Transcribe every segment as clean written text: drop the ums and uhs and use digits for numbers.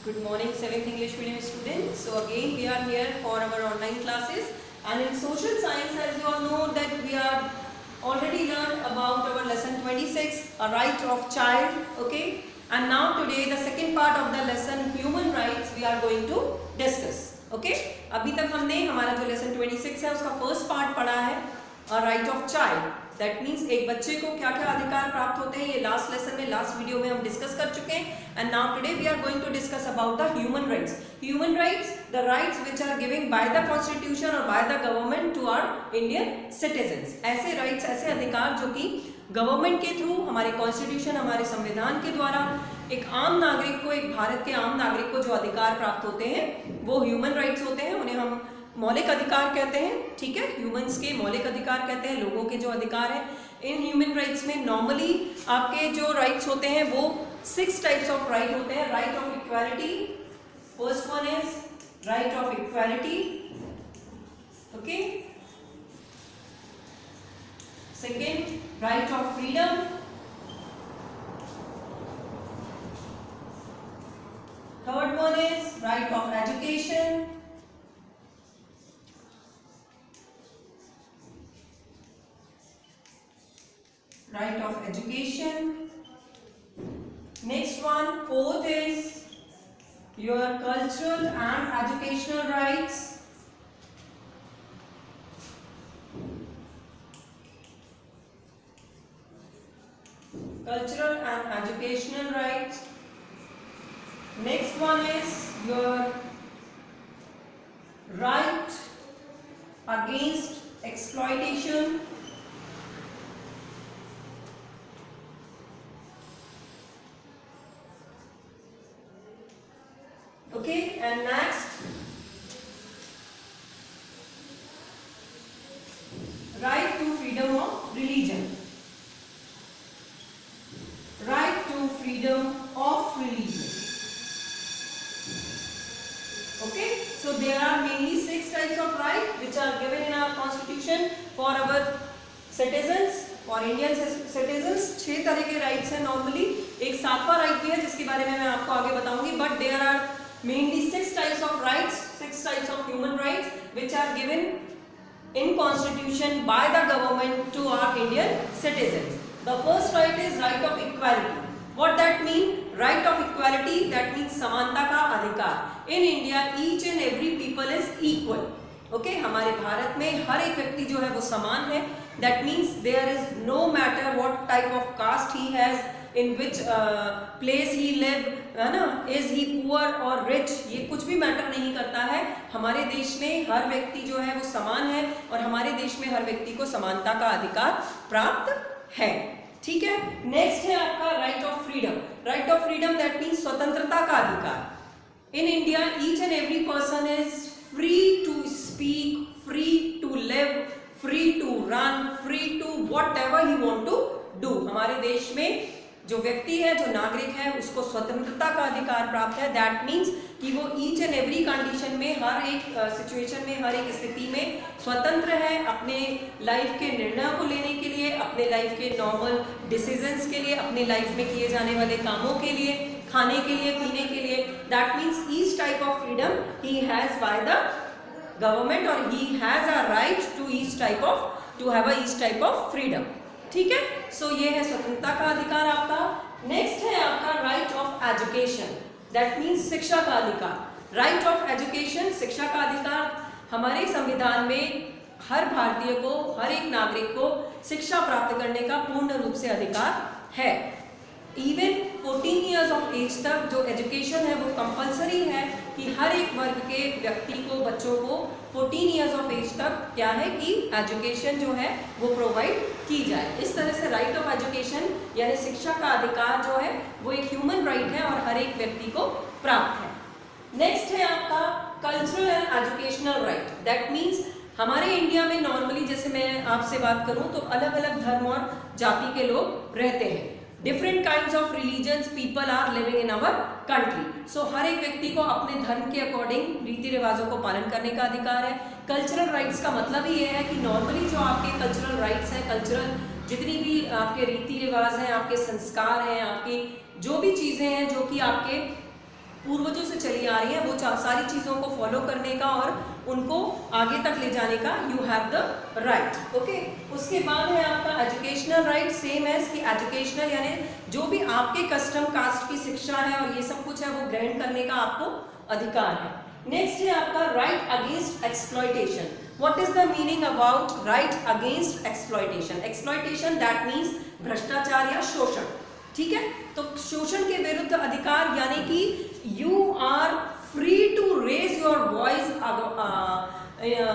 Good morning, 7th English medium students. So again we are here for our online classes, and in social science, as you all know, that we are already learned about our lesson 26, a right of child. Okay, and now today the second part of the lesson, human rights, we are going to discuss. Okay, अभी तक हमने हमारा जो lesson 26 है उसका first part पढ़ा है, a right of child. That means एक बच्चे को क्या क्या अधिकार प्राप्त होते हैं, ये लास्ट लेसन में, लास्ट वीडियो में हम डिस्कस कर चुके हैं. And now today we are going to discuss about the human rights. Human rights, the rights which are giving by the constitution और by the government to our Indian citizens. ऐसे rights, ऐसे अधिकार जो कि government के through, हमारे constitution, हमारे संविधान के द्वारा एक आम नागरिक को, एक भारत के आम नागरिक को जो अधिकार प्राप्त होते हैं वो ह्यूमन राइट्स होते हैं. उन्हें हम मौलिक अधिकार कहते हैं. ठीक है, ह्यूमंस के मौलिक अधिकार कहते हैं, लोगों के जो अधिकार हैं. इन ह्यूमन राइट्स में नॉर्मली आपके जो राइट्स होते हैं वो 6 टाइप्स ऑफ राइट होते हैं. Right of equality, first one is right of equality. Okay, second right of freedom, third one is right of education, right of education. Next one, fourth is your cultural and educational rights. Cultural and educational rights. Next one is your right against exploitation. Okay, and next, right to freedom of religion. Right to freedom of religion. Okay, so there are mainly 6 types of right which are given in our constitution for our citizens, for Indian citizens. 6 तरह के rights हैं normally. एक 7वां right भी है जिसके बारे में मैं आपको आगे बताऊंगी. But there are mainly 6 types of rights, 6 types of human rights which are given in constitution by the government to our Indian citizens. The first right is right of equality. What that mean? Right of equality, that means समानता का अधिकार. In India each and every people is equal. Okay, हमारे भारत में हर एक व्यक्ति जो है वो समान है. That means there is no matter what type of caste he has, in which place he live, है ना, is he poor or rich, ये कुछ भी मैटर नहीं करता है. हमारे देश में हर व्यक्ति जो है वो समान है और हमारे देश में हर व्यक्ति को समानता का अधिकार प्राप्त है. ठीक है, नेक्स्ट है आपका right of freedom. Right of freedom that means स्वतंत्रता का अधिकार. In India each and every person is free to speak, free to live, free to run, free to whatever he want to do. हमारे देश में जो व्यक्ति है, जो नागरिक है, उसको स्वतंत्रता का अधिकार प्राप्त है. दैट मीन्स कि वो ईच एंड एवरी कंडीशन में, हर एक सिचुएशन में, हर एक स्थिति में स्वतंत्र है अपने लाइफ के निर्णयों को लेने के लिए, अपने लाइफ के नॉर्मल डिसीजंस के लिए, अपने लाइफ में किए जाने वाले कामों के लिए, खाने के लिए, पीने के लिए. That means each type of freedom he has by the government और he has a right to each type of, to have a each type of freedom. ठीक है, सो ये है स्वतंत्रता का अधिकार आपका. नेक्स्ट है आपका right of education. That means शिक्षा का अधिकार. राइट ऑफ एजुकेशन, शिक्षा का अधिकार. हमारे संविधान में हर भारतीय को, हर एक नागरिक को शिक्षा प्राप्त करने का पूर्ण रूप से अधिकार है. इवन 14 ईयर्स ऑफ एज तक जो एजुकेशन है वो कंपलसरी है कि हर एक वर्ग के व्यक्ति को, बच्चों को 14 ईयर्स ऑफ एज तक क्या है कि एजुकेशन जो है वो प्रोवाइड की जाए. इस तरह से राइट ऑफ एजुकेशन यानी शिक्षा का अधिकार जो है वो एक ह्यूमन राइट है और हर एक व्यक्ति को प्राप्त है. नेक्स्ट है आपका cultural and educational right. That means हमारे इंडिया में नॉर्मली, जैसे मैं आपसे बात करूं तो अलग अलग धर्म और जाति के लोग रहते हैं. Different kinds of religions people are living in our country. So हर एक व्यक्ति को अपने धर्म के अकॉर्डिंग रीति रिवाजों को पालन करने का अधिकार है. कल्चरल राइट्स का मतलब ही ये है कि नॉर्मली जो आपके कल्चरल राइट्स हैं, कल्चरल जितनी भी आपके रीति रिवाज हैं, आपके संस्कार हैं, आपकी जो भी चीज़ें हैं जो कि आपके पूर्वजों से चली आ रही है, वो सारी चीज़ों को फॉलो करने का और उनको आगे तक ले जाने का you have the right. Okay, उसके बाद है आपका एजुकेशनल राइट, सेम एज कि एजुकेशनल यानी जो भी आपके कस्टम कास्ट की शिक्षा है और ये सब कुछ है वो ग्रहण करने का आपको अधिकार है। नेक्स्ट है आपका right against exploitation. What is the meaning about right against exploitation? Exploitation that means भ्रष्टाचार या शोषण, ठीक है। तो शोषण के विरुद्ध अधिकार यानी कि you are free to raise your voice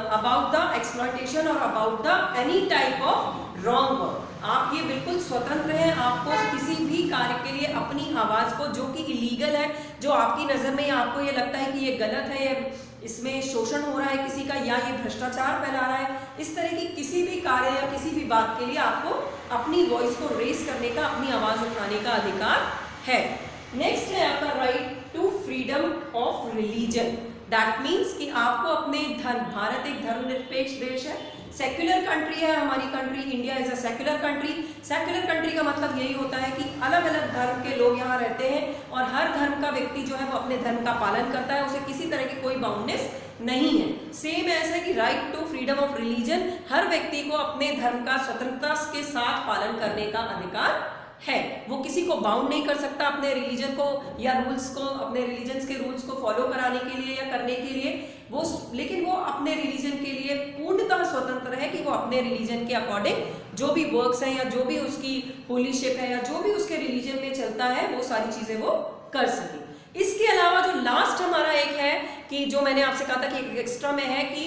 about the exploitation और about the any type of wrong work. आप ये बिल्कुल स्वतंत्र हैं, आपको किसी भी कार्य के लिए अपनी आवाज को, जो कि इलीगल है, जो आपकी नजर में आपको ये लगता है कि ये गलत है, ये इसमें शोषण हो रहा है किसी का या ये भ्रष्टाचार फैला रहा है, इस तरह की किसी भी कार्य या किसी भी बात के लिए आपको अपनी वॉइस को रेज करने का, अपनी आवाज उठाने का अधिकार है। नेक्स्ट है आपका right to freedom of religion. That means कि आपको अपने धर्म, भारत एक धर्मनिरपेक्ष देश है, सेक्युलर कंट्री है हमारी country, India is a secular country. Secular country का मतलब यही होता है कि अलग अलग धर्म के लोग यहाँ रहते हैं और हर धर्म का व्यक्ति जो है वो अपने धर्म का पालन करता है, उसे किसी तरह की कोई बाउंडनेस नहीं है। सेम ऐसा कि right to freedom of religion, हर व्यक्ति को अपने धर्म का स्वतंत्रता के साथ पालन करने का अधिकार है। वो किसी को बाउंड नहीं कर सकता अपने रिलीजन को या रूल्स को, अपने रिलीजन के रूल्स को फॉलो कराने के लिए या करने के लिए वो, लेकिन वो अपने रिलीजन के लिए पूर्णतः स्वतंत्र है कि वो अपने रिलीजन के अकॉर्डिंग जो भी वर्क्स हैं या जो भी उसकी होलीशिप है या जो भी उसके रिलीजन में चलता है वो सारी चीजें वो कर सके। इसके अलावा जो लास्ट हमारा एक है कि जो मैंने आपसे कहा था कि एक एक्स्ट्रा में है कि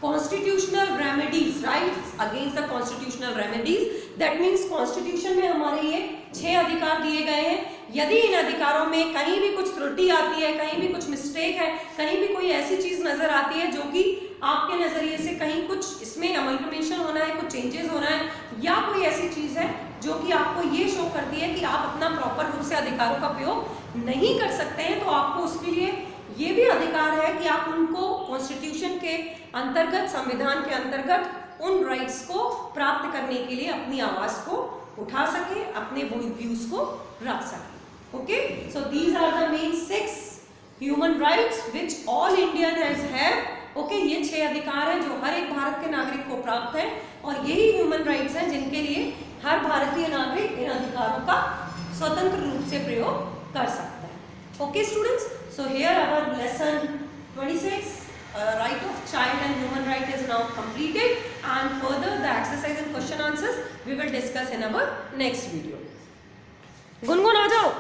constitutional remedies, rights against the constitutional remedies. That means constitution में हमारे ये 6 अधिकार दिए गए हैं। यदि इन अधिकारों में कहीं भी कुछ त्रुटि आती है, कहीं भी कुछ मिस्टेक है, कहीं भी कोई ऐसी चीज नजर आती है जो कि आपके नजरिए से कहीं कुछ इसमें अमलगमेशन होना है, कुछ चेंजेस होना है, या कोई ऐसी चीज है जो कि आपको ये शो करती है कि आप अपना प्रॉपर रूप से अधिकारों का उपयोग नहीं कर सकते हैं, तो आपको उसके लिए ये भी अधिकार है कि आप उनको कॉन्स्टिट्यूशन के अंतर्गत, संविधान के अंतर्गत उन राइट्स को प्राप्त करने के लिए अपनी आवाज को उठा सके, अपने व्यूज को रख सके। Okay, so these are the main 6 human rights which all Indian have. Okay, ये 6 अधिकार हैं जो हर एक भारत के नागरिक को प्राप्त है और यही ह्यूमन राइट्स हैं जिनके लिए हर भारतीय नागरिक इन अधिकारों का स्वतंत्र रूप से प्रयोग कर सकता है। Okay students, so here our lesson 26 right of child and human right is now completed, and further the exercise and question answers we will discuss in our next video. Gungun आ जाओ।